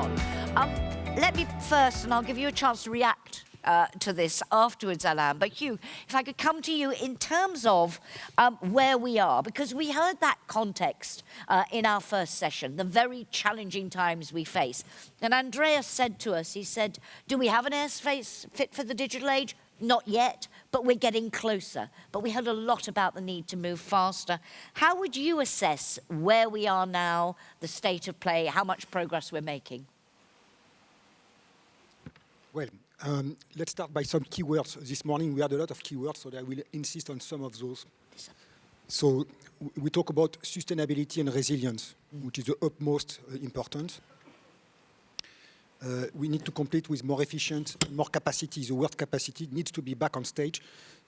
on. Let me first, and I'll give you a chance to react to this afterwards, Alain. But Hugh, if I could come to you in terms of where we are, because we heard that context in our first session, the very challenging times we face. And Andreas said to us, he said, do we have an airspace fit for the digital age? Not yet, but we're getting closer. But we heard a lot about the need to move faster. How would you assess where we are now, the state of play, how much progress we're making? Well, let's start by some keywords. This morning we had a lot of keywords, so I will insist on some of those. So we talk about sustainability and resilience, which is the utmost important. We need to complete with more efficient, more capacity. The word capacity needs to be back on stage.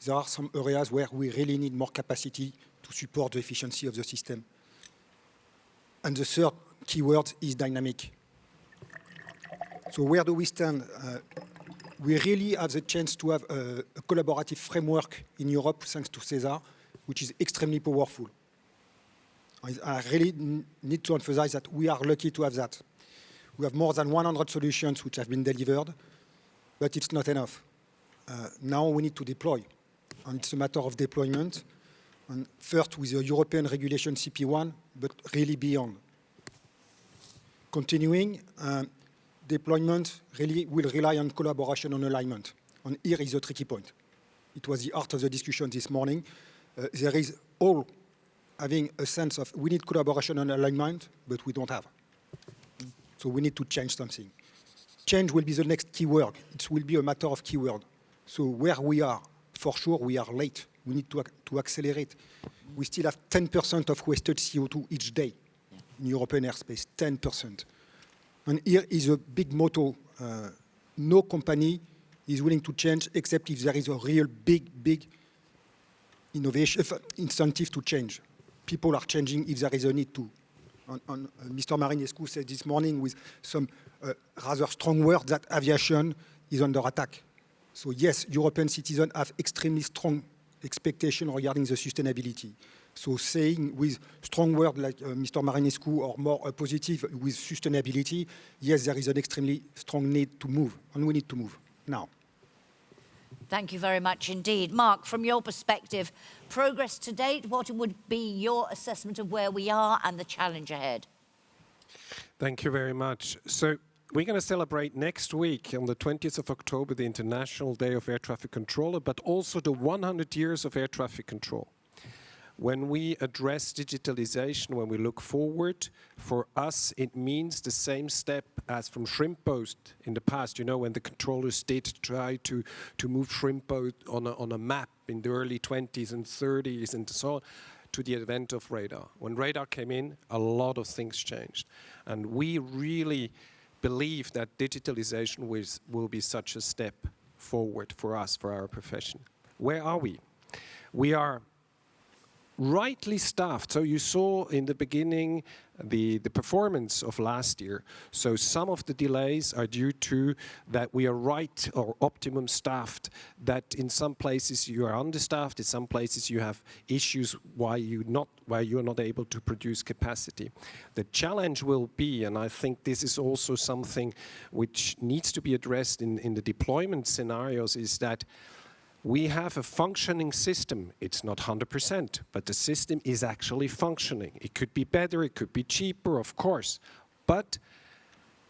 There are some areas where we really need more capacity to support the efficiency of the system. And the third keyword is dynamic. So where do we stand? We really have the chance to have a collaborative framework in Europe thanks to SESAR, which is extremely powerful. I really need to emphasize that we are lucky to have that. We have more than 100 solutions which have been delivered, but it's not enough. Now we need to deploy, and it's a matter of deployment. And first with the European regulation CP1, but really beyond. Continuing, deployment really will rely on collaboration and alignment. And here is the tricky point. It was the heart of the discussion this morning. There is all having a sense of we need collaboration and alignment, but we don't have. So we need to change something. Change will be the next keyword. It will be a matter of keyword. So where we are, for sure, we are late. We need to accelerate. We still have 10% of wasted CO2 each day in European airspace, 10%. And here is a big motto. No company is willing to change except if there is a real big innovation, incentive to change. People are changing if there is a need to. Mr. Marinescu said this morning with some rather strong words that aviation is under attack. So yes, European citizens have extremely strong expectations regarding the sustainability. So saying with strong words like Mr. Marinescu or more positive with sustainability, yes, there is an extremely strong need to move, and we need to move now. Thank you very much indeed. Mark, from your perspective, progress to date, what would be your assessment of where we are and the challenge ahead? Thank you very much. So we're going to celebrate next week on the 20th of October, the International Day of Air Traffic Controller, but also the 100 years of air traffic control. When we address digitalization, when we look forward, for us, it means the same step as from shrimp boat in the past. You know, when the controllers did try to move shrimp boat on a map in the early 20s and 30s and so on, to the advent of radar. When radar came in, a lot of things changed. And we really believe that digitalization will be such a step forward for us, for our profession. Where are we? We are rightly staffed. So you saw in the beginning the performance of last year. So some of the delays are due to that we are right or optimum staffed, that in some places you are understaffed, in some places you have issues why you're not able to produce capacity. The challenge will be, and I think this is also something which needs to be addressed in the deployment scenarios, is that we have a functioning system. It's not 100%, but the system is actually functioning. It could be better, it could be cheaper, of course, but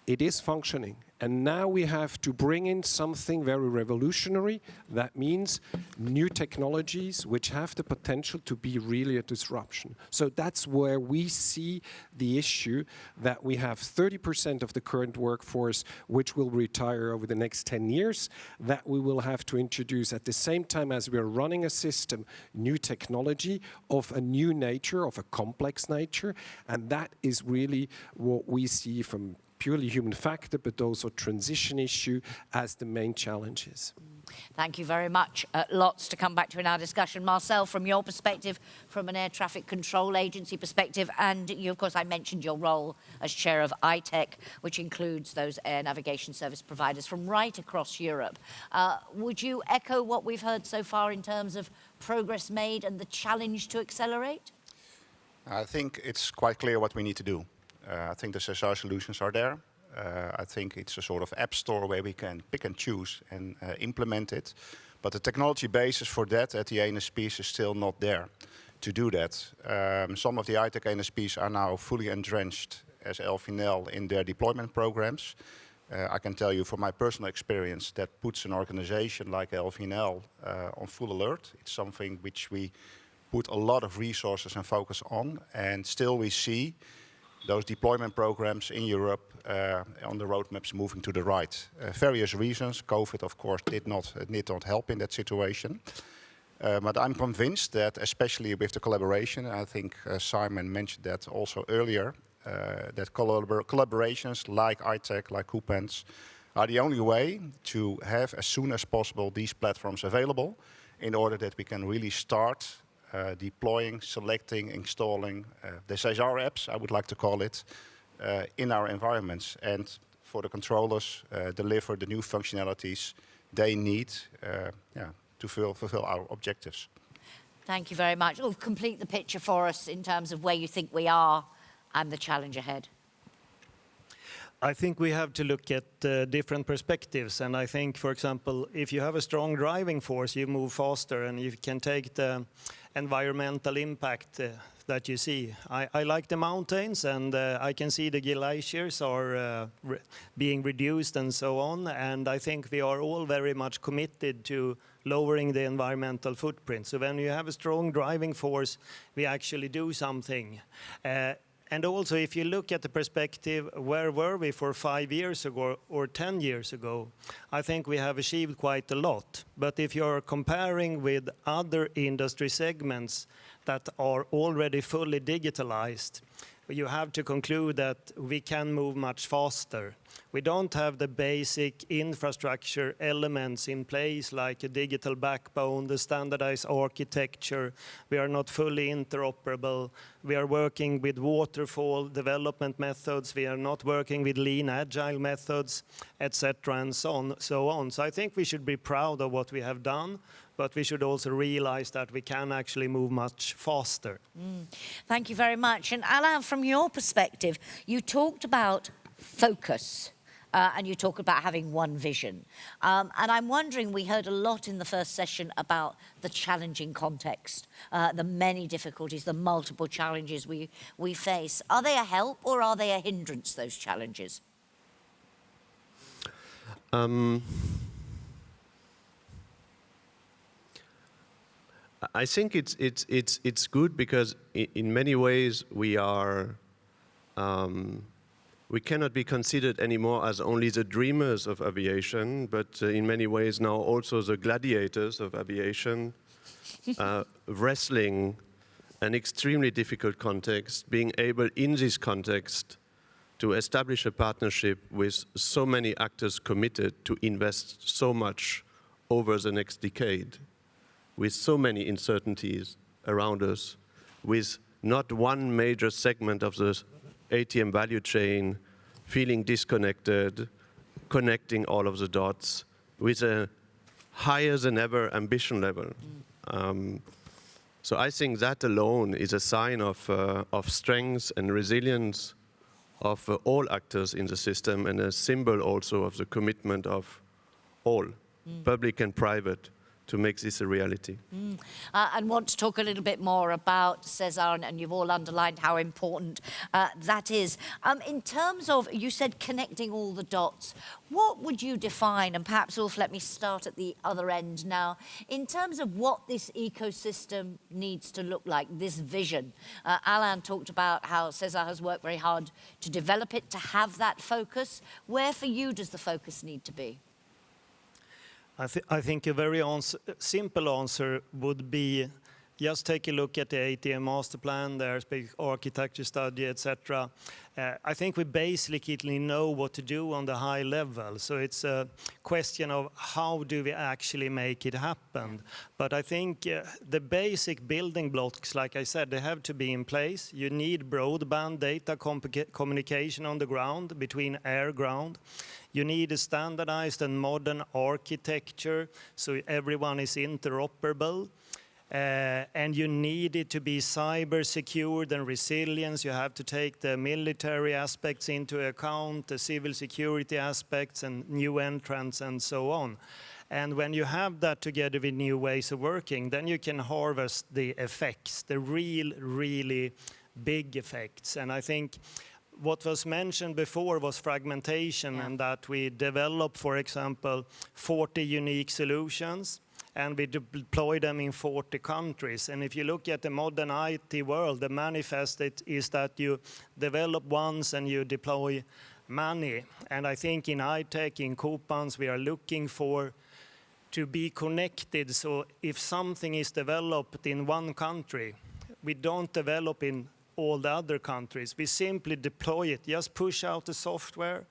it is functioning. And now we have to bring in something very revolutionary. That means new technologies which have the potential to be really a disruption. So that's where we see the issue, that we have 30% of the current workforce which will retire over the next 10 years, that we will have to introduce at the same time as we are running a system, new technology of a new nature, of a complex nature. And that is really what we see from purely human factor, but also transition issue as the main challenges. Thank you very much. Lots to come back to in our discussion. Marcel, from your perspective, from an air traffic control agency perspective, and you, of course, I mentioned your role as chair of ITEC, which includes those air navigation service providers from right across Europe. Would you echo what we've heard so far in terms of progress made and the challenge to accelerate? I think it's quite clear what we need to do. I think the SESAR solutions are there. I think it's a sort of app store where we can pick and choose and implement it. But the technology basis for that at the NSPs is still not there to do that. Some of the high-tech NSPs are now fully entrenched as LVNL in their deployment programs. I can tell you from my personal experience that puts an organization like LVNL on full alert. It's something which we put a lot of resources and focus on, and still we see those deployment programs in Europe on the roadmaps moving to the right. Various reasons. COVID, of course, did not help in that situation. But I'm convinced that, especially with the collaboration, I think Simon mentioned that also earlier, that collaborations like ITEC, like Coupens, are the only way to have as soon as possible these platforms available in order that we can really start deploying, selecting, installing the SESAR apps, I would like to call it, in our environments. And for the controllers, deliver the new functionalities they need to fulfill our objectives. Thank you very much. Oh, complete the picture for us in terms of where you think we are and the challenge ahead. I think we have to look at different perspectives, and I think, for example, if you have a strong driving force, you move faster, and you can take the environmental impact that you see. I like the mountains, and I can see the glaciers are being reduced and so on, and I think we are all very much committed to lowering the environmental footprint. So when you have a strong driving force, we actually do something. And also, if you look at the perspective, where were we for 5 years ago or 10 years ago? I think we have achieved quite a lot. But if you're comparing with other industry segments that are already fully digitalized, you have to conclude that we can move much faster. We don't have the basic infrastructure elements in place, like a digital backbone, the standardized architecture. We are not fully interoperable. We are working with waterfall development methods. We are not working with lean agile methods, etc., and so on. So I think we should be proud of what we have done, but we should also realize that we can actually move much faster. Thank you very much. And Alain, from your perspective, you talked about focus. And you talk about having one vision. And I'm wondering, we heard a lot in the first session about the challenging context, the many difficulties, the multiple challenges we face. Are they a help or are they a hindrance, those challenges? I think it's good because in many ways we are we cannot be considered anymore as only the dreamers of aviation, but in many ways now also the gladiators of aviation, wrestling an extremely difficult context, being able in this context to establish a partnership with so many actors committed to invest so much over the next decade, with so many uncertainties around us, with not one major segment of the ATM value chain feeling disconnected, connecting all of the dots with a higher than ever ambition level. So I think that alone is a sign of strength and resilience of all actors in the system, and a symbol also of the commitment of all, public and private, to make this a reality. And want to talk a little bit more about SESAR, and you've all underlined how important that is. In terms of, you said connecting all the dots, what would you define, and perhaps Ulf, let me start at the other end now, in terms of what this ecosystem needs to look like, this vision? Alain talked about how SESAR has worked very hard to develop it, to have that focus. Where for you does the focus need to be? I think a very simple answer would be just take a look at the ATM master plan, the airspace architecture study, etc. I think we basically know what to do on the high level. So it's a question of how do we actually make it happen. But I think the basic building blocks, like I said, they have to be in place. You need broadband data communication on the ground between air-ground. You need a standardized and modern architecture so everyone is interoperable. and you need it to be cyber secured and resilience. You have to take the military aspects into account, the civil security aspects and new entrants and so on. And when you have that together with new ways of working, then you can harvest the effects, the really big effects. And I think what was mentioned before was fragmentation, and that we develop, for example, 40 unique solutions, and we deploy them in 40 countries. And if you look at the modern IT world, the manifest is that you develop once and you deploy many. And I think in iTech, in Coupons, we are looking for to be connected. So if something is developed in one country, we don't develop in all the other countries. We simply deploy it, just push out the software,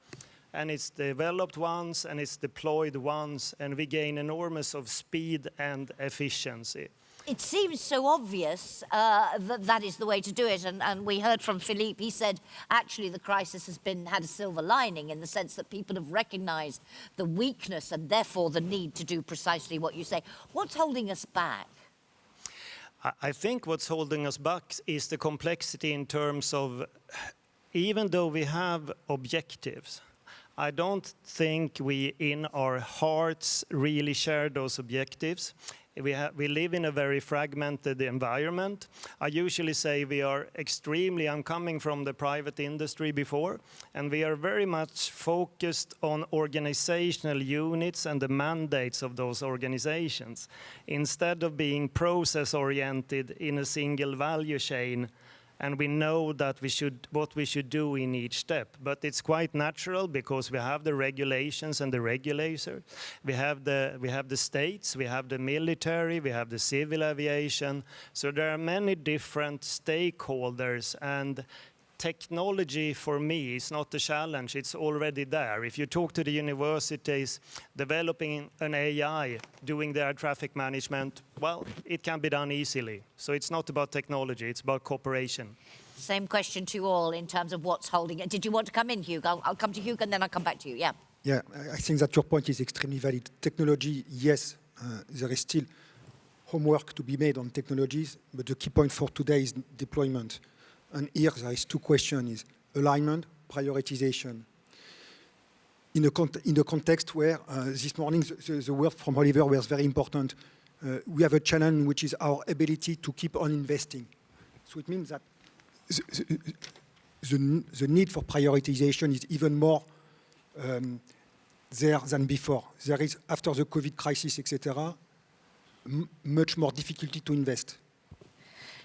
and it's developed once and it's deployed once, and we gain enormous of speed and efficiency. It seems so obvious that that is the way to do it. And we heard from Philippe, he said, actually, the crisis has had a silver lining in the sense that people have recognized the weakness and therefore the need to do precisely what you say. What's holding us back? I think what's holding us back is the complexity in terms of, even though we have objectives, I don't think we in our hearts really share those objectives. We live in a very fragmented environment. I usually say I'm coming from the private industry before, and we are very much focused on organizational units and the mandates of those organizations, instead of being process-oriented in a single value chain. And we know that what we should do in each step. But it's quite natural because we have the regulations and the regulators. We have the states, we have the military, we have the civil aviation. So there are many different stakeholders, and technology for me is not a challenge, it's already there. If you talk to the universities developing an AI, doing their traffic management, well, it can be done easily. So it's not about technology, it's about cooperation. Same question to you all in terms of what's holding it. Did you want to come in, Hugo? I'll come to Hugo and then I'll come back to you, yeah. Yeah, I think that your point is extremely valid. Technology, yes, there is still homework to be made on technologies, but the key point for today is deployment. And here there is two questions: alignment, prioritization. In a context where this morning the word from Oliver was very important, we have a challenge which is our ability to keep on investing. So it means that the need for prioritization is even more there than before. There is, after the COVID crisis, etc., much more difficulty to invest.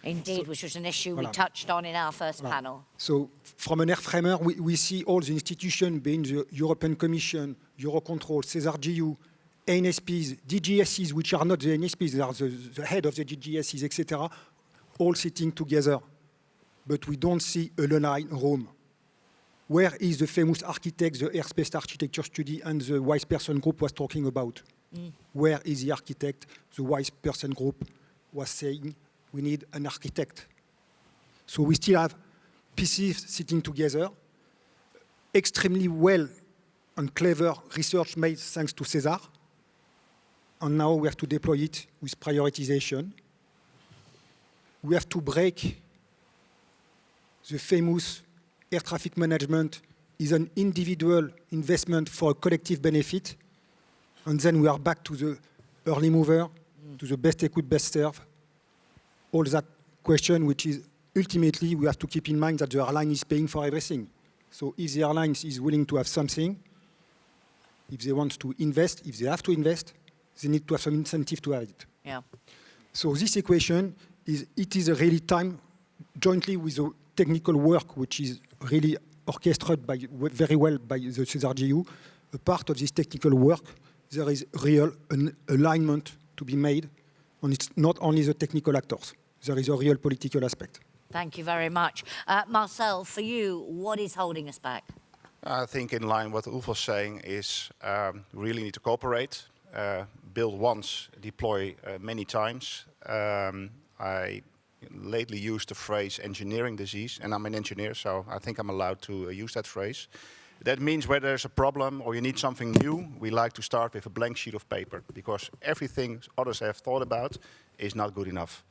Indeed, So, which was an issue voilà. we touched on in our first panel. So from an airframer, we see all the institutions, being the European Commission, Eurocontrol, SESAR GU, NSPs, DGSEs, which are not the NSPs, they are the head of the DGSEs, etc., all sitting together. But we don't see a aligned room. Where is the famous architect, the airspace architecture study and the wise person group was talking about? Where is the architect? The wise person group was saying, we need an architect. So we still have pieces sitting together, extremely well and clever research made thanks to SESAR. And now we have to deploy it with prioritization. We have to break the famous air traffic management is an individual investment for a collective benefit. And then we are back to the early mover, to the best equipped, best served. All that question, which is ultimately we have to keep in mind that the airline is paying for everything. So if the airline is willing to have something, if they want to invest, if they have to invest, they need to have some incentive to have it. Yeah. So this equation is a really time, jointly with the technical work, which is really orchestrated very well by the SESAR GU, a part of this technical work, there is real alignment to be made, and it's not only the technical actors. There is a real political aspect. Thank you very much. Marcel, for you, what is holding us back? I think in line what Ulf was saying is really need to cooperate, build once, deploy many times. I lately used the phrase engineering disease, and I'm an engineer, so I think I'm allowed to use that phrase. That means where there's a problem or you need something new, we like to start with a blank sheet of paper, because everything others have thought about is not good enough.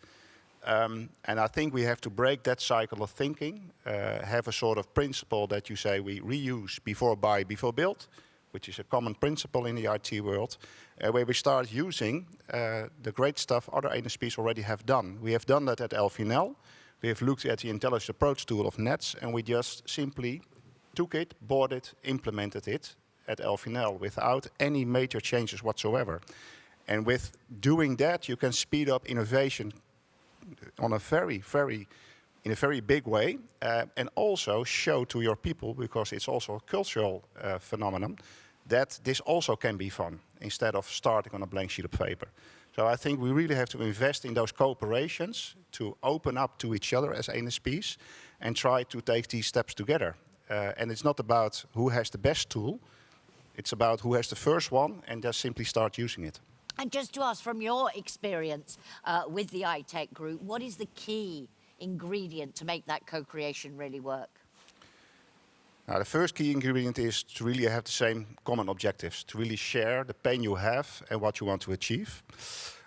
And I think we have to break that cycle of thinking, have a sort of principle that you say we reuse before buy, before build, which is a common principle in the IT world, where we start using the great stuff other NSPs already have done. We have done that at LVNL. We have looked at the intelligent approach tool of NETS, and we just simply took it, bought it, implemented it at LVNL without any major changes whatsoever. And with doing that, you can speed up innovation on a in a very big way, and also show to your people, because it's also a cultural phenomenon, that this also can be fun, instead of starting on a blank sheet of paper. So I think we really have to invest in those cooperations to open up to each other as NSPs and try to take these steps together. And it's not about who has the best tool, it's about who has the first one and just simply start using it. And just to ask, from your experience with the iTech group, what is the key ingredient to make that co-creation really work? Now, the first key ingredient is to really have the same common objectives, to really share the pain you have and what you want to achieve.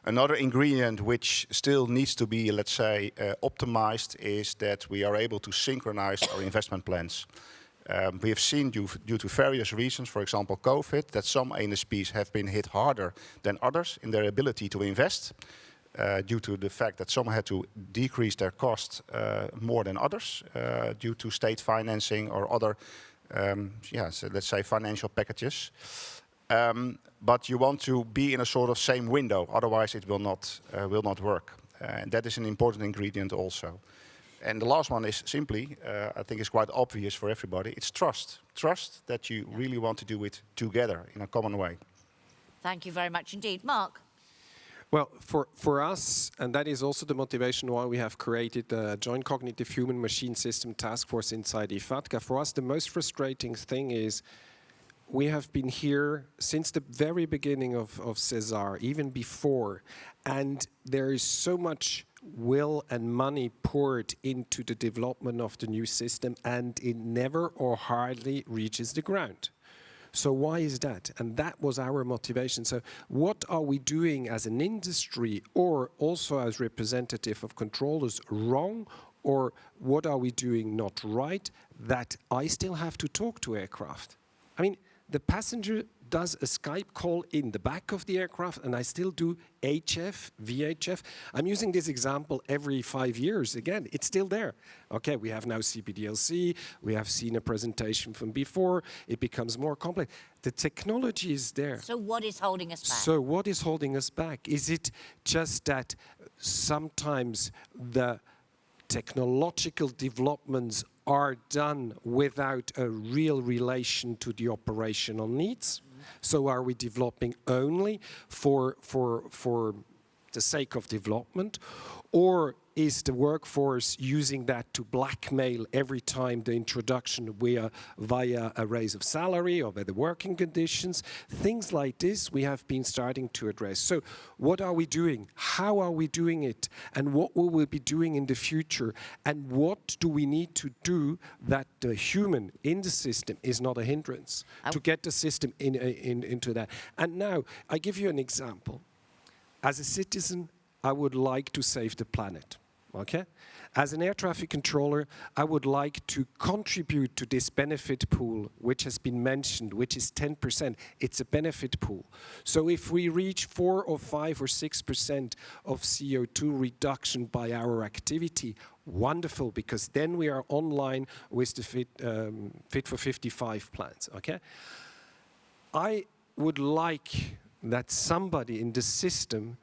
Another ingredient which still needs to be, let's say, optimized is that we are able to synchronize our investment plans. We have seen due to various reasons, for example COVID, that some NSPs have been hit harder than others in their ability to invest, due to the fact that some had to decrease their costs more than others, due to state financing or other, so let's say financial packages. But you want to be in a sort of same window, otherwise it will not work. And that is an important ingredient also. And the last one is simply, I think it's quite obvious for everybody, it's trust. Trust that you really want to do it together in a common way. Thank you very much indeed. Mark? Well, for us, and that is also the motivation why we have created the Joint Cognitive Human Machine System Task Force inside IFATCA. For us, the most frustrating thing is we have been here since the very beginning of SESAR, even before, and there is so much will and money poured into the development of the new system, and it never or hardly reaches the ground. So why is that? And that was our motivation. So what are we doing as an industry, or also as representative of controllers, wrong? Or what are we doing not right, that I still have to talk to aircraft? I mean, the passenger does a Skype call in the back of the aircraft, and I still do HF, VHF. I'm using this example every 5 years. Again, it's still there. Okay, we have now CPDLC, we have seen a presentation from before, it becomes more complex. The technology is there. So what is holding us back? So what is holding us back? Is it just that sometimes the technological developments are done without a real relation to the operational needs? So are we developing only for the sake of development? Or is the workforce using that to blackmail every time the introduction via a raise of salary or by the working conditions? Things like this we have been starting to address. So what are we doing? How are we doing it? And what will we be doing in the future? And what do we need to do that the human in the system is not a hindrance to get the system into that? And now I give you an example. As a citizen, I would like to save the planet. Okay? As an air traffic controller, I would like to contribute to this benefit pool, which has been mentioned, which is 10%. It's a benefit pool. So if we reach 4 or 5 or 6% of CO2 reduction by our activity, wonderful, because then we are online with the Fit for 55 plans. Okay? I would like that somebody in the system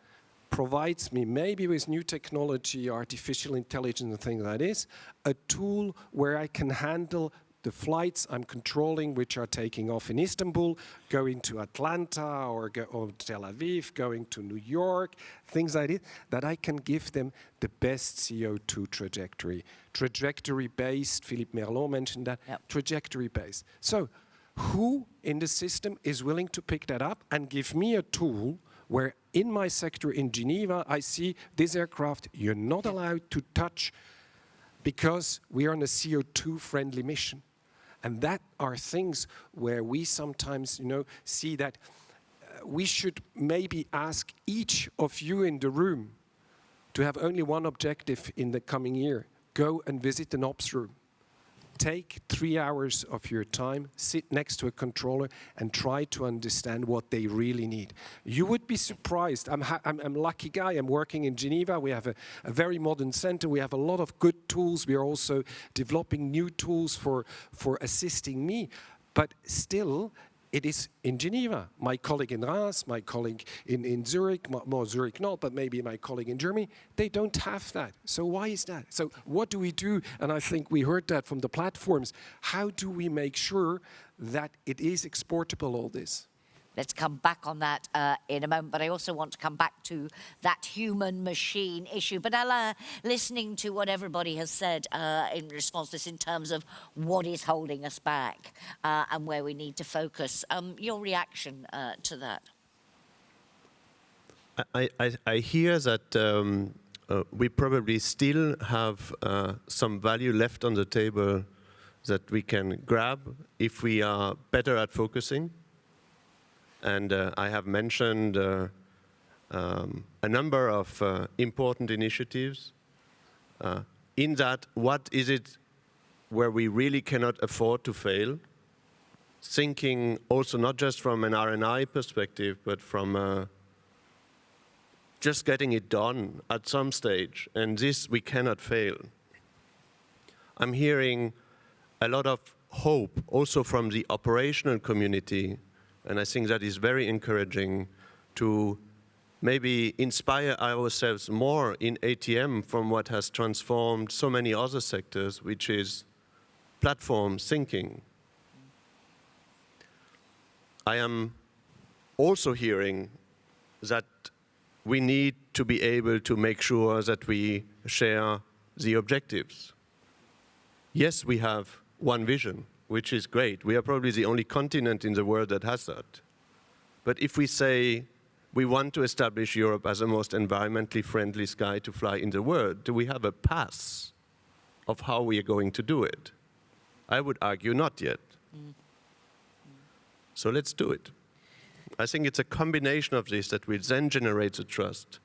provides me, maybe with new technology, artificial intelligence and things like this, a tool where I can handle the flights I'm controlling, which are taking off in Istanbul, going to Atlanta or Tel Aviv, going to New York, things like this, that I can give them the best CO2 trajectory. Trajectory-based, Philippe Merlot mentioned that, trajectory-based. So who in the system is willing to pick that up and give me a tool where in my sector in Geneva, I see this aircraft you're not allowed to touch because we are on a CO2-friendly mission. And that are things where we sometimes, see that we should maybe ask each of you in the room to have only one objective in the coming year. Go and visit an ops room. Take 3 hours of your time, sit next to a controller and try to understand what they really need. You would be surprised. I'm a lucky guy. I'm working in Geneva. We have a very modern center. We have a lot of good tools. We are also developing new tools for assisting me. But still, it is in Geneva. My colleague in Reims, my colleague in Zurich, more Zurich not, but maybe my colleague in Germany, they don't have that. So why is that? So what do we do? And I think we heard that from the platforms. How do we make sure that it is exportable, all this? Let's come back on that in a moment, but I also want to come back to that human-machine issue. But Alain, listening to what everybody has said in response to this in terms of what is holding us back and where we need to focus, your reaction to that? I hear that we probably still have some value left on the table that we can grab if we are better at focusing. And I have mentioned a number of important initiatives. In that, what is it where we really cannot afford to fail? Thinking also not just from an R&I perspective, but from just getting it done at some stage. And this we cannot fail. I'm hearing a lot of hope also from the operational community. And I think that is very encouraging to maybe inspire ourselves more in ATM from what has transformed so many other sectors, which is platform thinking. I am also hearing that we need to be able to make sure that we share the objectives. Yes, we have one vision, which is great. We are probably the only continent in the world that has that. But if we say we want to establish Europe as the most environmentally friendly sky to fly in the world, do we have a path of how we are going to do it? I would argue not yet. So let's do it. I think it's a combination of this that will then generate the trust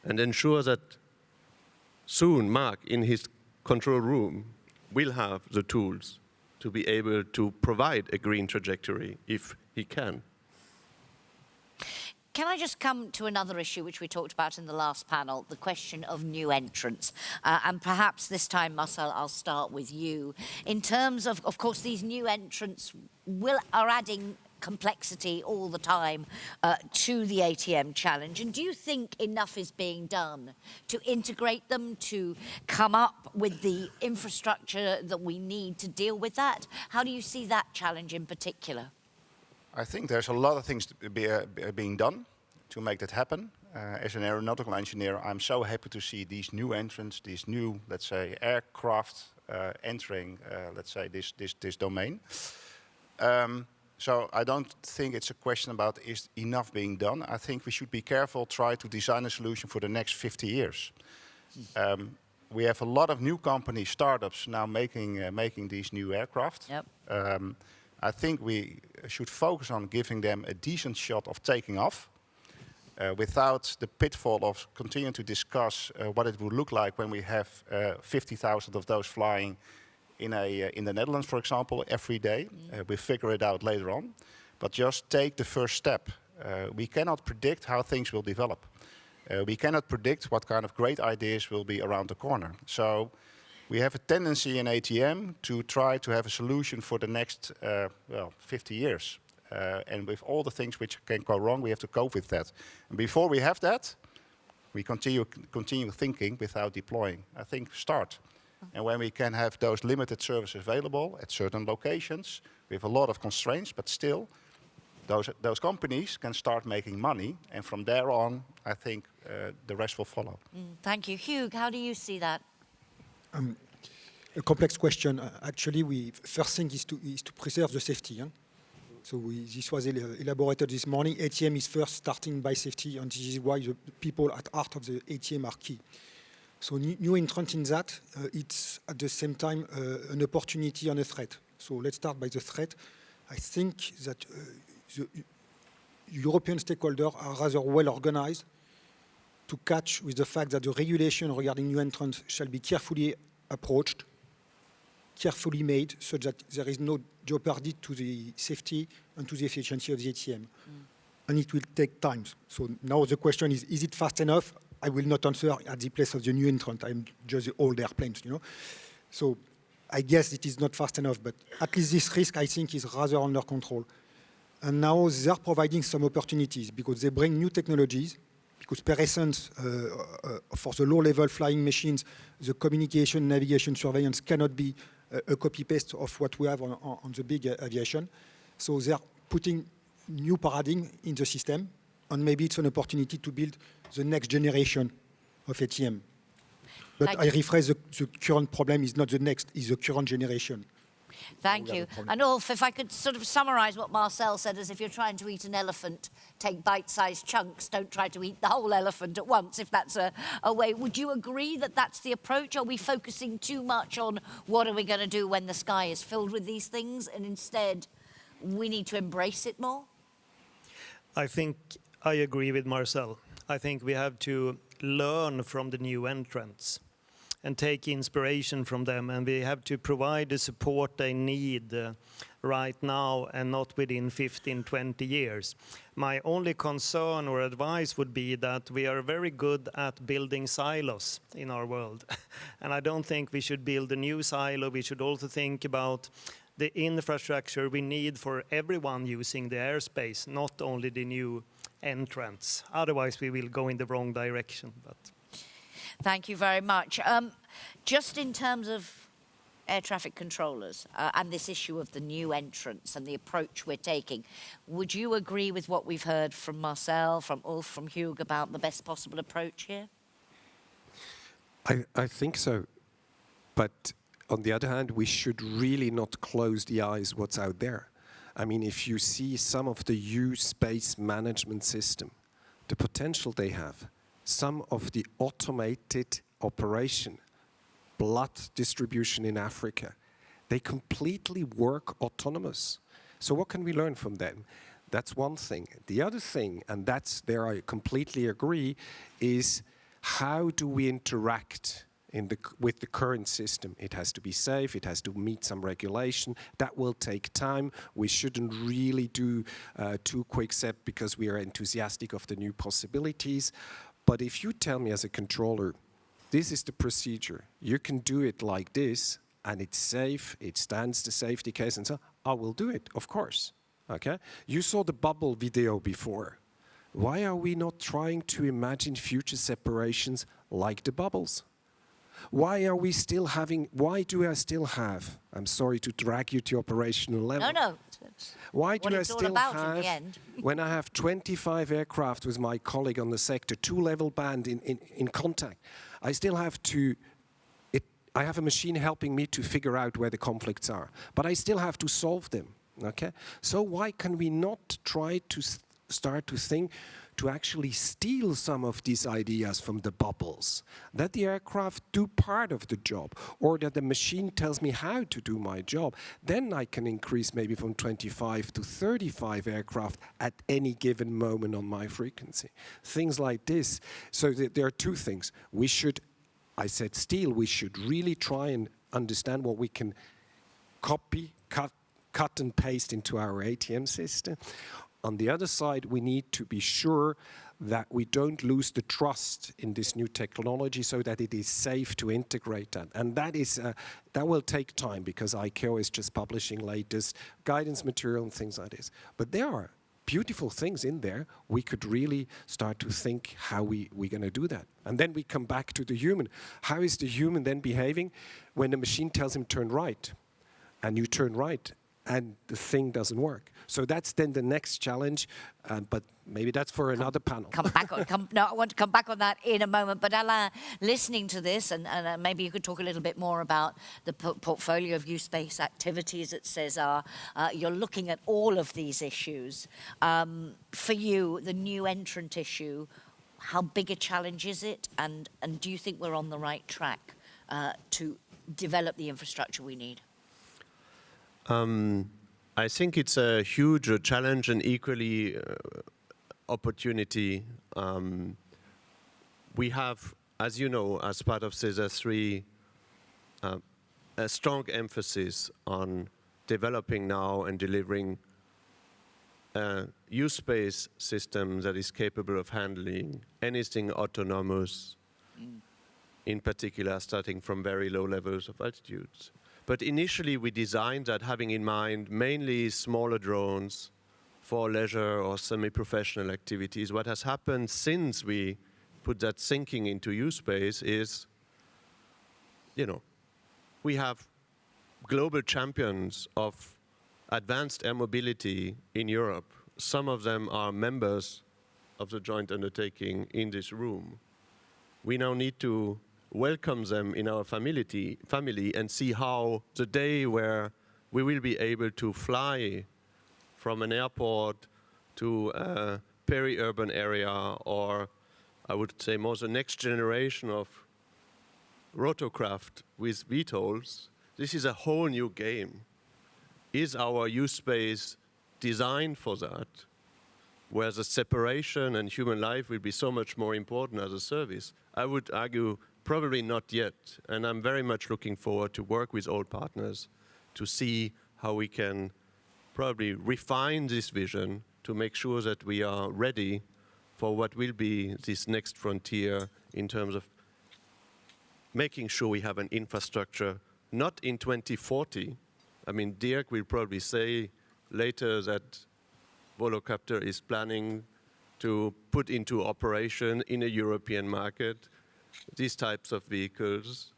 and ensure that soon Mark, in his control room, will have the tools to be able to provide a green trajectory if he can. Can I just come to another issue which we talked about in the last panel, the question of new entrants? And perhaps this time, Marcel, I'll start with you. In terms of course, these new entrants are adding complexity all the time to the ATM challenge. And do you think enough is being done to integrate them, to come up with the infrastructure that we need to deal with that? How do you see that challenge in particular? I think there's a lot of things being done to make that happen. As an aeronautical engineer, I'm so happy to see these new entrants, these new, let's say, aircraft entering, let's say, this domain. So I don't think it's a question about is enough being done. I think we should be careful, try to design a solution for the next 50 years. We have a lot of new companies, startups now making these new aircraft. Yep. I think we should focus on giving them a decent shot of taking off without the pitfall of continuing to discuss what it would look like when we have 50,000 of those flying in the Netherlands, for example, every day. We figure it out later on. But just take the first step. We cannot predict how things will develop. We cannot predict what kind of great ideas will be around the corner. So we have a tendency in ATM to try to have a solution for the next 50 years. And with all the things which can go wrong, we have to cope with that. And before we have that, we continue thinking without deploying. I think start. And when we can have those limited services available at certain locations, we have a lot of constraints, but still, those companies can start making money. And from there on, I think the rest will follow. Thank you. Hugh, how do you see that? A complex question. Actually, first thing is to preserve the safety. So this was elaborated this morning. ATM is first starting by safety, and this is why the people at heart of the ATM are key. So new entrant in that, it's at the same time an opportunity and a threat. So let's start by the threat. I think that the European stakeholders are rather well organized to catch with the fact that the regulation regarding new entrants shall be carefully approached, carefully made, so that there is no jeopardy to the safety and to the efficiency of the ATM. And it will take time. So now the question is it fast enough? I will not answer at the place of the new entrant. I'm just the old airplanes, you know. So I guess it is not fast enough, but at least this risk, I think, is rather under control. And now they are providing some opportunities because they bring new technologies, because per essence, for the low-level flying machines, the communication, navigation, surveillance cannot be a copy-paste of what we have on the big aviation. So they are putting new paradigm in the system, and maybe it's an opportunity to build the next generation of ATM. But I rephrase, the current problem is not the next, it's the current generation. Thank you. And Ulf, if I could sort of summarize what Marcel said, as if you're trying to eat an elephant, take bite-sized chunks, don't try to eat the whole elephant at once, if that's a way. Would you agree that that's the approach? Are we focusing too much on what are we going to do when the sky is filled with these things, and instead we need to embrace it more? I think I agree with Marcel. I think we have to learn from the new entrants and take inspiration from them, and we have to provide the support they need right now and not within 15, 20 years. My only concern or advice would be that we are very good at building silos in our world. And I don't think we should build a new silo. We should also think about the infrastructure we need for everyone using the airspace, not only the new entrants. Otherwise, we will go in the wrong direction. But thank you very much. Just in terms of air traffic controllers and this issue of the new entrants and the approach we're taking, would you agree with what we've heard from Marcel, from Ulf, from Hugo about the best possible approach here? I think so. But on the other hand, we should really not close the eyes what's out there. I mean, if you see some of the space management system, the potential they have, some of the automated operation, blood distribution in Africa, they completely work autonomous. So what can we learn from them? That's one thing. The other thing, and that's there I completely agree, is how do we interact with the current system? It has to be safe, it has to meet some regulation. That will take time. We shouldn't really do too quick step because we are enthusiastic of the new possibilities. But if you tell me as a controller, this is the procedure, you can do it like this, and it's safe, it stands the safety case, and so I will do it, of course. Okay? You saw the bubble video before. Why are we not trying to imagine future separations like the bubbles? Why do I still have, I'm sorry to drag you to operational level. No. Why do I still have, in the end. when I have 25 aircraft with my colleague on the sector, 2-level band in contact, I still have I have a machine helping me to figure out where the conflicts are, but I still have to solve them, okay? So why can we not try to start to think to actually steal some of these ideas from the bubbles, that the aircraft do part of the job, or that the machine tells me how to do my job. Then I can increase maybe from 25 to 35 aircraft at any given moment on my frequency. Things like this. So there are two things. I said steal, we should really try and understand what we can copy, cut and paste into our ATM system. On the other side, we need to be sure that we don't lose the trust in this new technology so that it is safe to integrate that. And that will take time because ICAO is just publishing latest guidance material and things like this. But there are beautiful things in there. We could really start to think how we're going to do that. And then we come back to the human. How is the human then behaving when the machine tells him turn right? And you turn right, and the thing doesn't work. So that's then the next challenge, but maybe that's for another panel. I want to come back on that in a moment. But Alain, listening to this, and maybe you could talk a little bit more about the portfolio of U-Space activities at SESAR. You're looking at all of these issues. For you, the new entrant issue, how big a challenge is it? And do you think we're on the right track to develop the infrastructure we need? I think it's a huge challenge and equally opportunity. We have, as you know, as part of SESAR 3, a strong emphasis on developing now and delivering a use-based system that is capable of handling anything autonomous, in particular starting from very low levels of altitudes. But initially we designed that having in mind mainly smaller drones for leisure or semi-professional activities. What has happened since we put that thinking into use space is, we have global champions of advanced air mobility in Europe. Some of them are members of the Joint Undertaking in this room. We now need to welcome them in our family and see how the day where we will be able to fly from an airport to a peri-urban area, or I would say more the next generation of rotorcraft with VTOLs, this is a whole new game. Is our use space designed for that, where the separation and human life will be so much more important as a service? I would argue probably not yet, and I'm very much looking forward to work with all partners to see how we can probably refine this vision to make sure that we are ready for what will be this next frontier in terms of making sure we have an infrastructure, not in 2040. I mean, Dirk will probably say later that Volocopter is planning to put into operation in a European market these types of vehicles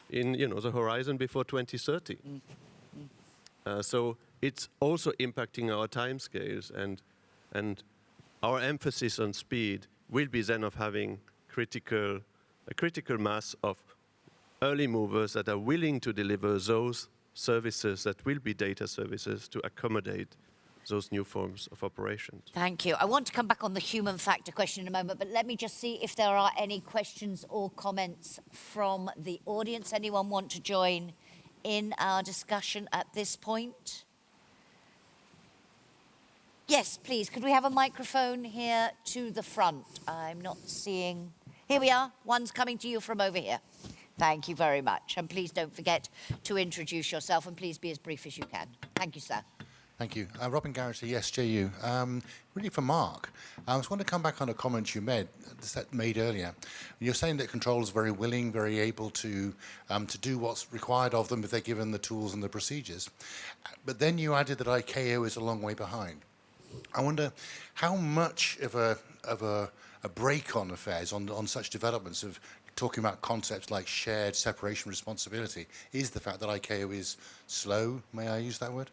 in the horizon before 2030. So it's also impacting our timescales, and our emphasis on speed will be then of having a critical mass of early movers that are willing to deliver those services that will be data services to accommodate those new forms of operations. Thank you. I want to come back on the human factor question in a moment, but let me just see if there are any questions or comments from the audience. Anyone want to join in our discussion at this point? Yes, please. Could we have a microphone here to the front? I'm not seeing... Here we are. One's coming to you from over here. Thank you very much. And please don't forget to introduce yourself, and please be as brief as you can. Thank you, sir. Thank you. Robin Garrity, SJU. Really for Mark, I just want to come back on a comment you made earlier. You're saying that controllers are very willing, very able to do what's required of them if they're given the tools and the procedures. But then you added that ICAO is a long way behind. I wonder how much of a brake on affairs on such developments of talking about concepts like shared separation responsibility is the fact that ICAO is slow, may I use that word?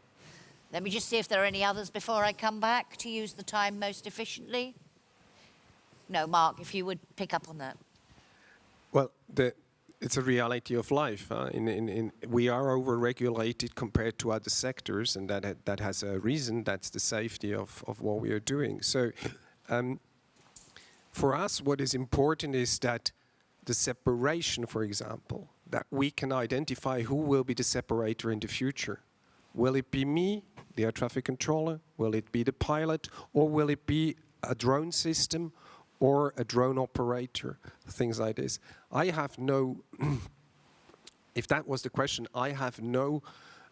Let me just see if there are any others before I come back to use the time most efficiently. No, Mark, if you would pick up on that. Well, it's a reality of life. We are over-regulated compared to other sectors, and that has a reason. That's the safety of what we are doing. So for us, what is important is that the separation, for example, that we can identify who will be the separator in the future. Will it be me, the air traffic controller? Will it be the pilot? Or will it be a drone system or a drone operator? Things like this. I have no, if that was the question, I have no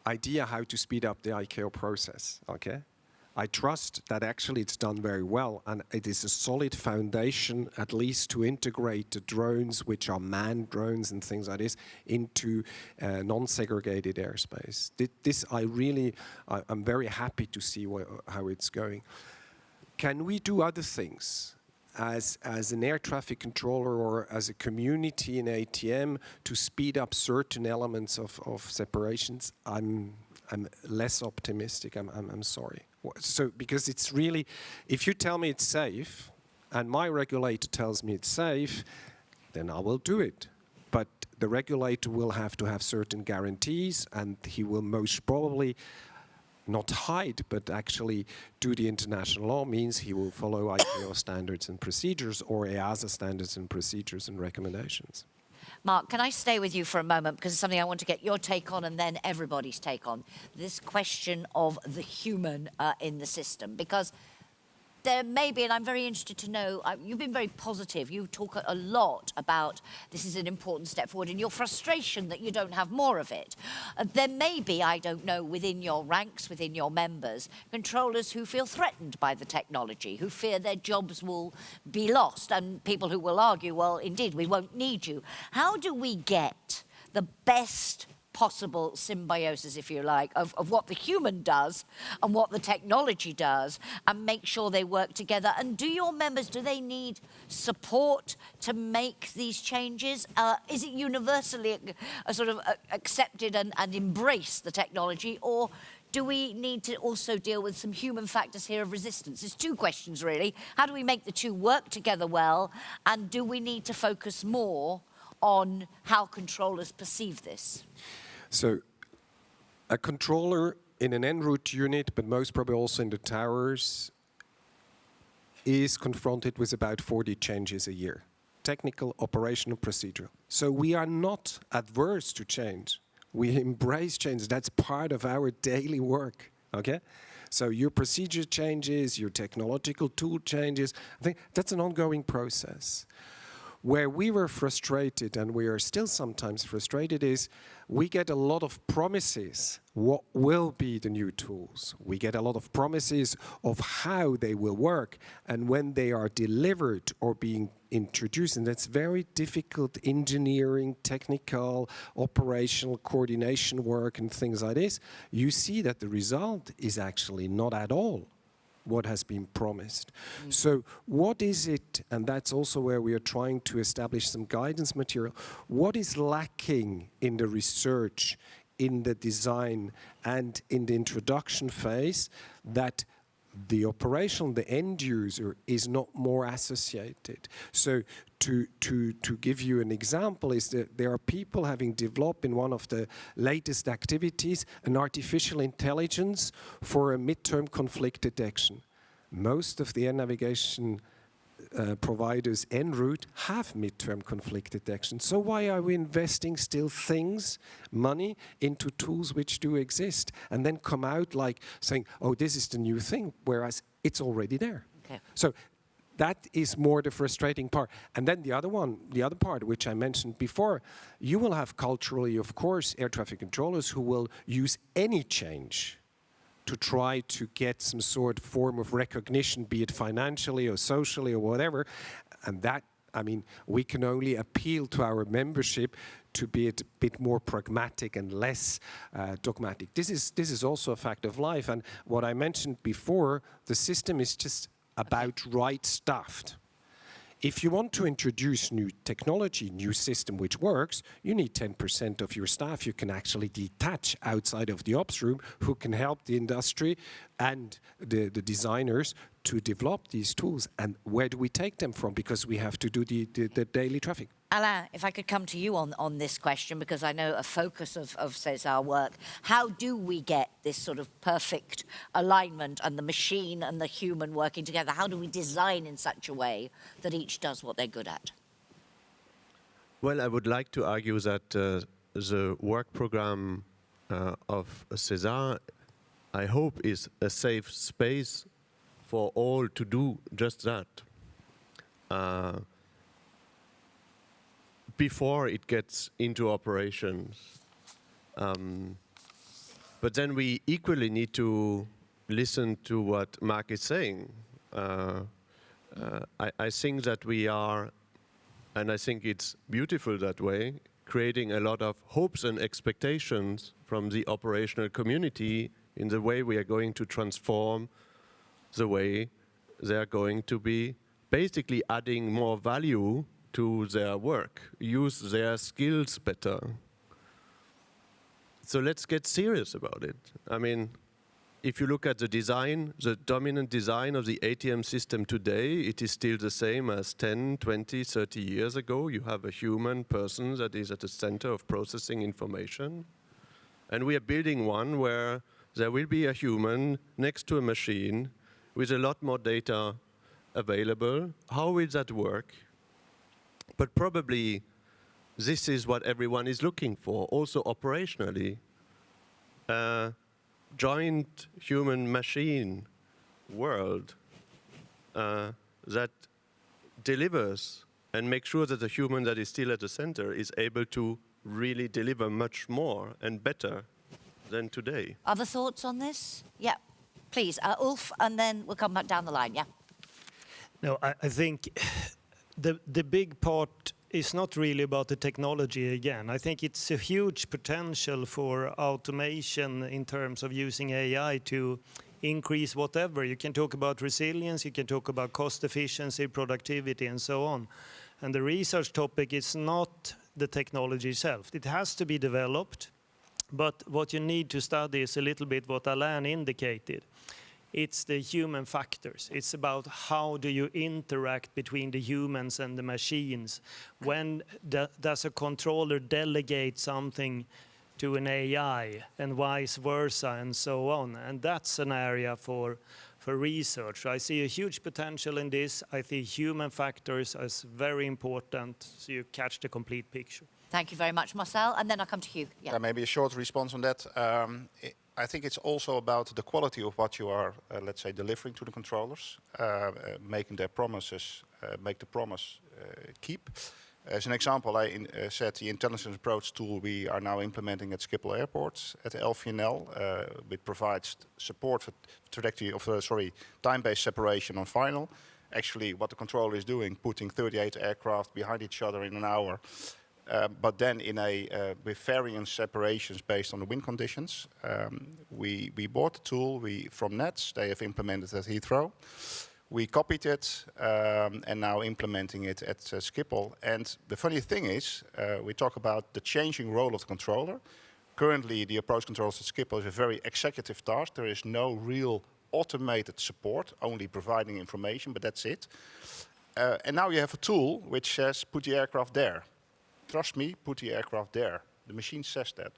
idea how to speed up the ICAO process, okay? I trust that actually it's done very well, and it is a solid foundation, at least to integrate the drones, which are manned drones and things like this, into non-segregated airspace. I'm very happy to see how it's going. Can we do other things as an air traffic controller or as a community in ATM to speed up certain elements of separations? I'm less optimistic. I'm sorry. So, because it's really, if you tell me it's safe, and my regulator tells me it's safe, then I will do it. But the regulator will have to have certain guarantees, and he will most probably not hide, but actually do the international law, means he will follow ICAO standards and procedures or EASA standards and procedures and recommendations. Mark, can I stay with you for a moment, because it's something I want to get your take on and then everybody's take on. This question of the human in the system, because there may be, and I'm very interested to know, you've been very positive. You talk a lot about this is an important step forward and your frustration that you don't have more of it. There may be, I don't know, within your ranks, within your members, controllers who feel threatened by the technology, who fear their jobs will be lost, and people who will argue, well, indeed, we won't need you. How do we get the best possible symbiosis, if you like, of what the human does and what the technology does, and make sure they work together? And do your members, do they need support to make these changes? Is it universally sort of accepted and embrace the technology, or do we need to also deal with some human factors here of resistance? There's two questions, really. How do we make the two work together well, and do we need to focus more on how controllers perceive this? So a controller in an en route unit, but most probably also in the towers, is confronted with about 40 changes a year. Technical, operational, procedural. So we are not adverse to change. We embrace change. That's part of our daily work, okay? So your procedure changes, your technological tool changes. I think that's an ongoing process. Where we were frustrated, and we are still sometimes frustrated, is we get a lot of promises what will be the new tools. We get a lot of promises of how they will work, and when they are delivered or being introduced, and that's very difficult engineering, technical, operational coordination work and things like this, you see that the result is actually not at all what has been promised. So what is it, and that's also where we are trying to establish some guidance material, what is lacking in the research, in the design, and in the introduction phase that the operation, the end user, is not more associated? So to give you an example, is that there are people having developed in one of the latest activities an artificial intelligence for a midterm conflict detection. Most of the air navigation providers en route have midterm conflict detection. So why are we investing still money into tools which do exist, and then come out like saying, oh, this is the new thing, whereas it's already there? Okay. So that is more the frustrating part. And then the other part, which I mentioned before, you will have culturally, of course, air traffic controllers who will use any change to try to get some sort of form of recognition, be it financially or socially or whatever. And that, I mean, we can only appeal to our membership to be a bit more pragmatic and less dogmatic. This is also a fact of life. And what I mentioned before, the system is just about right staffed. If you want to introduce new technology, new system which works, you need 10% of your staff you can actually detach outside of the ops room, who can help the industry and the designers to develop these tools. And where do we take them from? Because we have to do the daily traffic. Alain, if I could come to you on this question, because I know a focus of SESAR work, how do we get this sort of perfect alignment and the machine and the human working together? How do we design in such a way that each does what they're good at? Well, I would like to argue that the work program of SESAR, I hope, is a safe space for all to do just that. Before it gets into operations. But then we equally need to listen to what Mark is saying. I think that we are, and I think it's beautiful that way, creating a lot of hopes and expectations from the operational community in the way we are going to transform the way they are going to be basically adding more value to their work, use their skills better. So let's get serious about it. I mean, if you look at the design, the dominant design of the ATM system today, it is still the same as 10, 20, 30 years ago. You have a human person that is at the center of processing information. And we are building one where there will be a human next to a machine with a lot more data available. How will that work? But probably this is what everyone is looking for, also operationally. Joint human-machine world that delivers and makes sure that the human that is still at the center is able to really deliver much more and better than today. Other thoughts on this? Yeah, please, Ulf, and then we'll come back down the line, yeah. No, I think the big part is not really about the technology again. I think it's a huge potential for automation in terms of using AI to increase whatever. You can talk about resilience, you can talk about cost efficiency, productivity, and so on. And the research topic is not the technology itself. It has to be developed, but what you need to study is a little bit what Alain indicated. It's the human factors. It's about how do you interact between the humans and the machines. When does a controller delegate something to an AI and vice versa and so on? And that's an area for research. I see a huge potential in this. I think human factors is very important so you catch the complete picture. Thank you very much, Marcel. And then I'll come to Hugh. Yeah. Maybe a short response on that. I think it's also about the quality of what you are, let's say, delivering to the controllers, making their promises, make the promise keep. As an example, I said the intelligence approach tool we are now implementing at Schiphol Airport at LVNL, which provides support for trajectory of time-based separation on final. Actually, what the controller is doing, putting 38 aircraft behind each other in an hour, but then with varying separations based on the wind conditions. We bought the tool from Nets. They have implemented it at Heathrow. We copied it and now implementing it at Schiphol. And the funny thing is, we talk about the changing role of the controller. Currently, the approach controls at Schiphol is a very executive task. There is no real automated support, only providing information, but that's it. And now you have a tool which says, put the aircraft there. Trust me, put the aircraft there. The machine says that.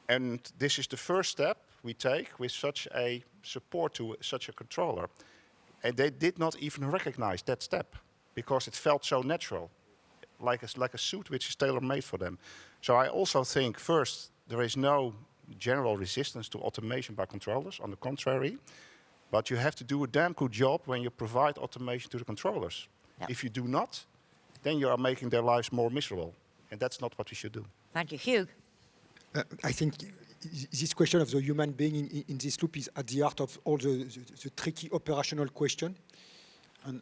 And this is the first step we take with such a support to such a controller. And they did not even recognize that step because it felt so natural, like a suit which is tailor-made for them. So I also think, first, there is no general resistance to automation by controllers, on the contrary. But you have to do a damn good job when you provide automation to the controllers. Yep. If you do not, then you are making their lives more miserable. And that's not what we should do. Thank you. Hugh? I think this question of the human being in this loop is at the heart of all the tricky operational question. And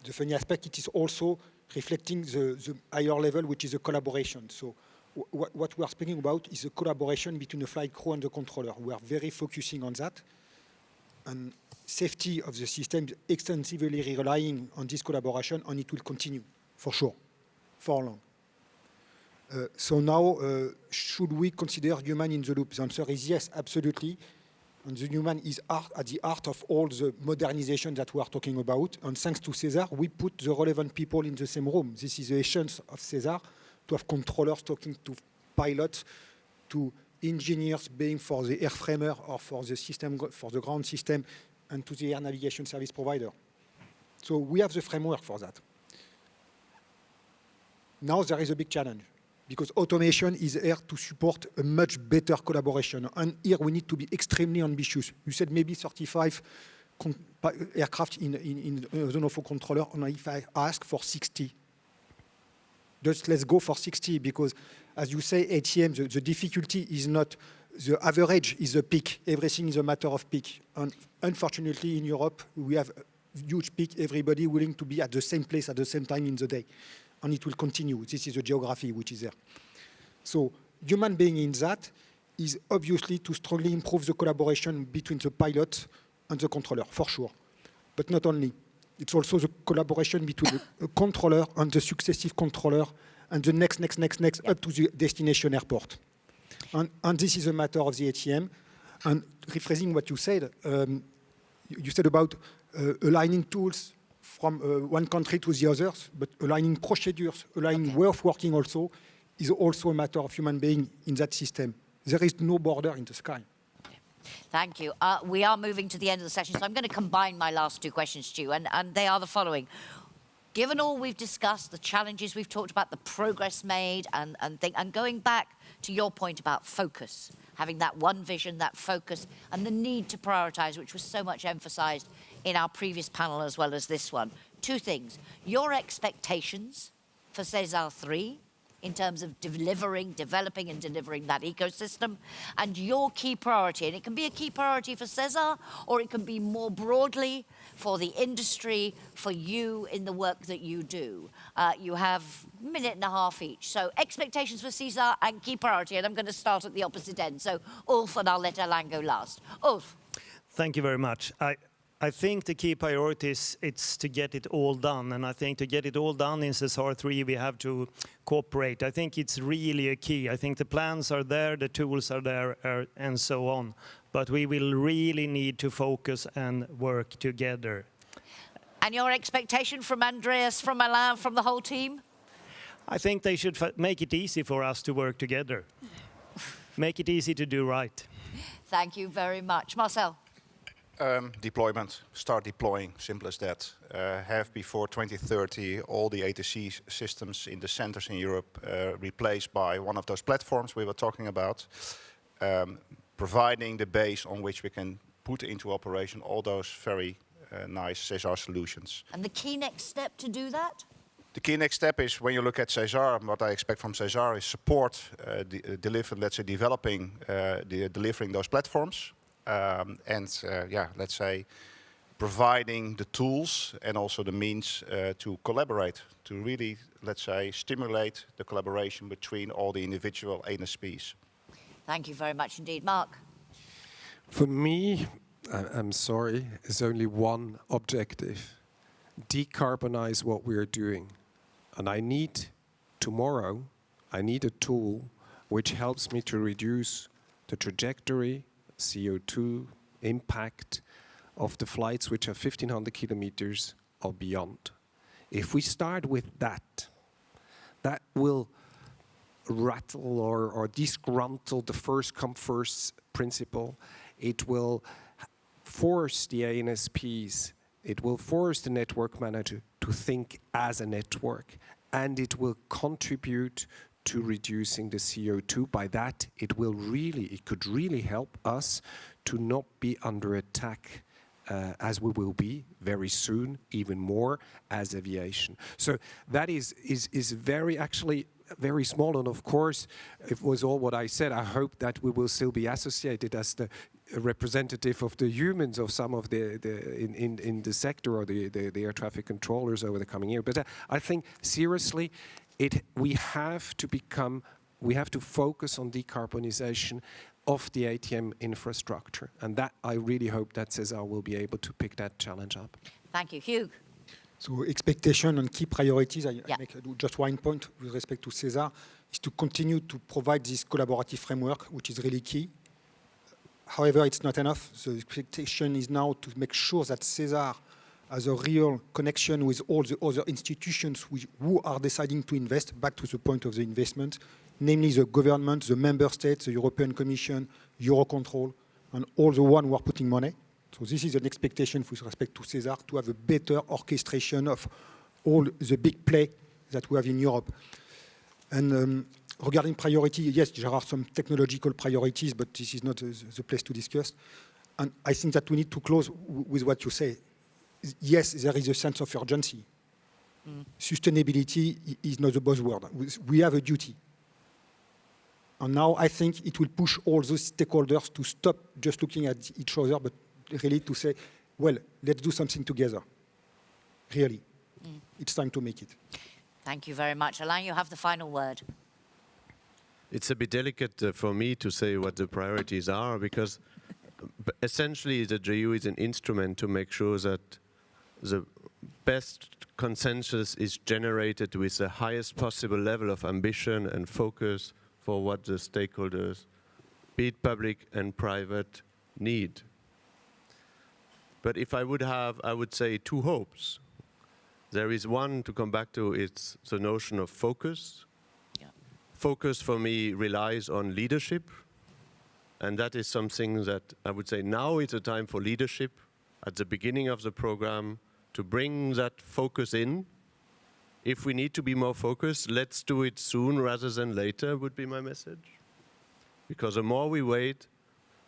the funny aspect, it is also reflecting the higher level, which is a collaboration. So what we are speaking about is a collaboration between the flight crew and the controller. We are very focusing on that. And safety of the system is extensively relying on this collaboration, and it will continue, for sure, for long. So now, should we consider human in the loop? The answer is yes, absolutely. And the human is at the heart of all the modernization that we are talking about. And thanks to SESAR, we put the relevant people in the same room. This is the essence of SESAR, to have controllers talking to pilots, to engineers being for the airframer or for the system, for the ground system, and to the air navigation service provider. So we have the framework for that. Now there is a big challenge, because automation is here to support a much better collaboration. And here we need to be extremely ambitious. You said maybe 35 aircraft in a zone of a controller, and if I ask for 60, just let's go for 60, because as you say, ATM, the difficulty is not the average, is the peak. Everything is a matter of peak. And unfortunately in Europe, we have a huge peak, everybody willing to be at the same place at the same time in the day. And it will continue. This is the geography which is there. So human being in that is obviously to strongly improve the collaboration between the pilot and the controller, for sure. But not only. It's also the collaboration between the controller and the successive controller and the next, up to the destination airport. And this is a matter of the ATM. And rephrasing what you said about aligning tools from one country to the others, but aligning procedures, aligning way of working also, is also a matter of human being in that system. There is no border in the sky. Okay. Thank you. We are moving to the end of the session, so I'm going to combine my last two questions, Stu, and they are the following. given all we've discussed, the challenges we've talked about, the progress made, and going back to your point about focus, having that one vision, that focus, and the need to prioritize, which was so much emphasized in our previous panel as well as this one. Two things: your expectations for SESAR 3 in terms of developing and delivering that ecosystem, and your key priority. And it can be a key priority for SESAR, or it can be more broadly for the industry, for you in the work that you do. You have a minute and a half each. So expectations for SESAR and key priority, and I'm going to start at the opposite end. So Ulf, and I'll let Alain go last. Ulf. Thank you very much. I think the key priorities, it's to get it all done. And I think to get it all done in SESAR 3, we have to cooperate. I think it's really a key. I think the plans are there, the tools are there, and so on. But we will really need to focus and work together. And your expectation from Andreas, from Alain, from the whole team? I think they should make it easy for us to work together. Make it easy to do right. Thank you very much. Marcel? Deployment. Start deploying. Simple as that. Have before 2030 all the ATC systems in the centers in Europe replaced by one of those platforms we were talking about, providing the base on which we can put into operation all those very nice SESAR solutions. And the key next step to do that? The key next step is, when you look at SESAR, what I expect from SESAR is support, developing, delivering those platforms. Let's say, providing the tools and also the means to collaborate, to really, let's say, stimulate the collaboration between all the individual ANSPs. Thank you very much indeed. Mark? For me, I'm sorry, there's only one objective: decarbonize what we are doing. And tomorrow, I need a tool which helps me to reduce the trajectory, CO2 impact of the flights which are 1,500 kilometers or beyond. If we start with that, that will rattle or disgruntle the first come first principle. It will force the ANSPs, it will force the network manager to think as a network, and it will contribute to reducing the CO2. By that, it could really help us to not be under attack, as we will be very soon, even more as aviation. So that is very small, and of course, it was all what I said. I hope that we will still be associated as the representative of the humans of some of in the sector, or the air traffic controllers over the coming year. But I think seriously, we have to focus on decarbonization of the ATM infrastructure, and that I really hope that SESAR will be able to pick that challenge up. Thank you. Hugh? So expectation and key priorities, I make just one point with respect to SESAR, is to continue to provide this collaborative framework, which is really key. However, it's not enough. The expectation is now to make sure that SESAR has a real connection with all the other institutions who are deciding to invest, back to the point of the investment, namely the government, the member states, the European Commission, Eurocontrol, and all the ones who are putting money. So this is an expectation with respect to SESAR, to have a better orchestration of all the big play that we have in Europe. And regarding priority, yes, there are some technological priorities, but this is not the place to discuss. And I think that we need to close with what you say. Yes, there is a sense of urgency. Sustainability is not the buzzword. We have a duty. And now I think it will push all those stakeholders to stop just looking at each other, but really to say, well, let's do something together. Really. It's time to make it. Thank you very much. Alain, you have the final word. It's a bit delicate for me to say what the priorities are, because essentially the JU is an instrument to make sure that the best consensus is generated with the highest possible level of ambition and focus for what the stakeholders, be it public and private, need. But if I would have, I would say, two hopes. There is one to come back to, it's the notion of focus. Focus for me relies on leadership, and that is something that I would say now is a time for leadership at the beginning of the program to bring that focus in if we need to be more focused, let's do it soon rather than later, would be my message. Because the more we wait,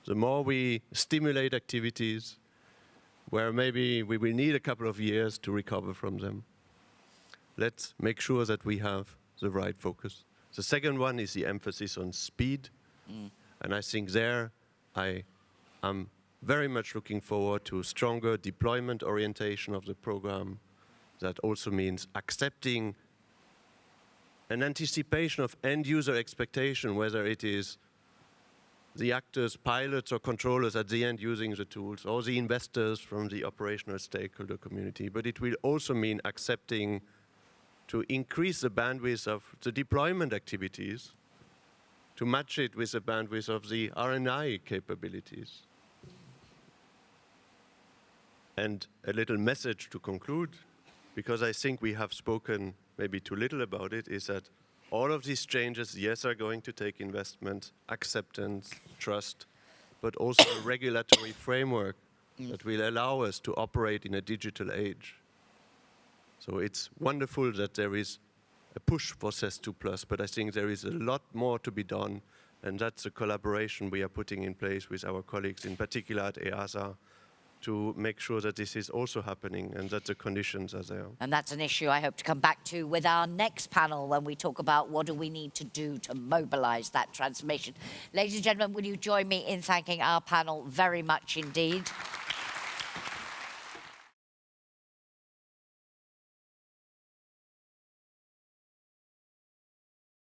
the more we stimulate activities where maybe we will need a couple of years to recover from them. Let's make sure that we have the right focus. The second one is the emphasis on speed. And I think there I am very much looking forward to stronger deployment orientation of the program. That also means accepting an anticipation of end-user expectation, whether it is the actors, pilots or controllers at the end using the tools, or the investors from the operational stakeholder community. But it will also mean accepting to increase the bandwidth of the deployment activities, to match it with the bandwidth of the R&I capabilities. And a little message to conclude, because I think we have spoken maybe too little about it, is that all of these changes, yes, are going to take investment, acceptance, trust, but also a regulatory framework that will allow us to operate in a digital age. So it's wonderful that there is a push for SES2+, but I think there is a lot more to be done, and that's a collaboration we are putting in place with our colleagues, in particular at EASA, to make sure that this is also happening and that the conditions are there. And that's an issue I hope to come back to with our next panel when we talk about what do we need to do to mobilise that transformation. Ladies and gentlemen, will you join me in thanking our panel very much indeed?